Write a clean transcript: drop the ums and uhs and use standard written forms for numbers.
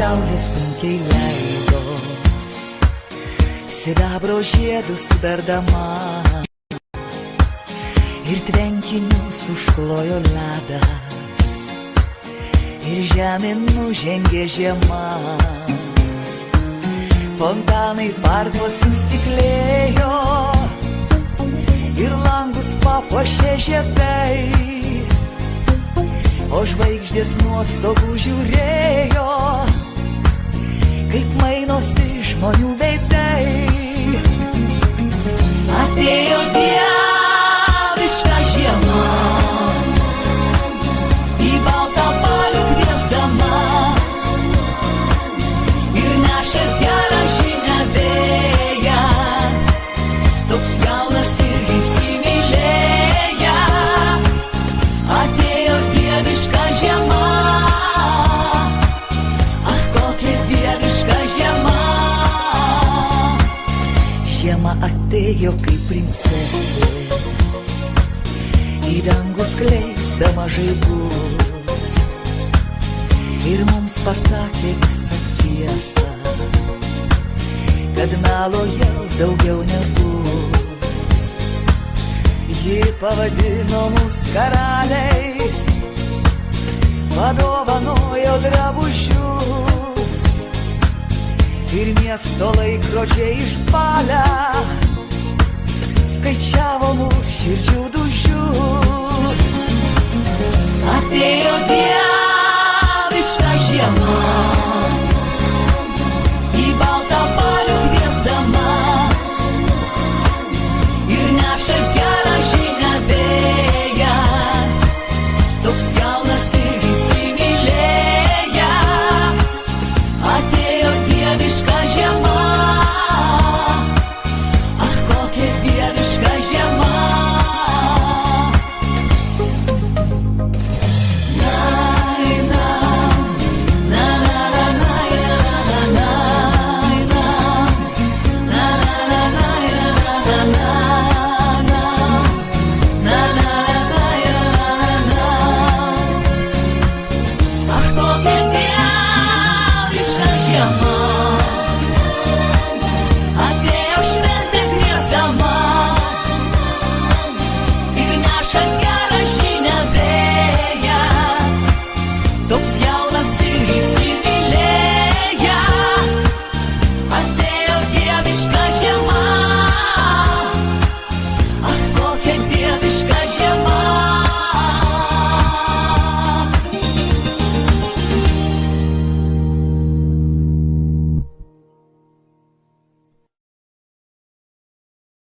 saulė sunkiai leidos, sidabro žiedus berdama, ir tvenkinius užklojo ledas, ir žemėn nužengė žiema. Fontanai parkos nustiklėjo, ir langus papuošė žiedai, o žvaigždės nuo stogų žiūrėjo, kaip mainosi žmonių veidai. Atėjo dieviška žiema, į baltą balių kviesdama, ir neša gerą žinią vėjas, toks jaunas ir įsimylėjęs. Atėjo dieviška žiema, ach, kokia dieviška žiema. Žiema atėjo kaip princesė, į dangų skleisdama žaibus, ir mums pasakė visą tiesą, kad melo jau daugiau nebus. Ji pavadino mus karaliais, padovanojo drabužius, ir miesto laikrodžiai išbalę skaičiavo mūsų širdžių dūžius. Atėjo dieviška žiema,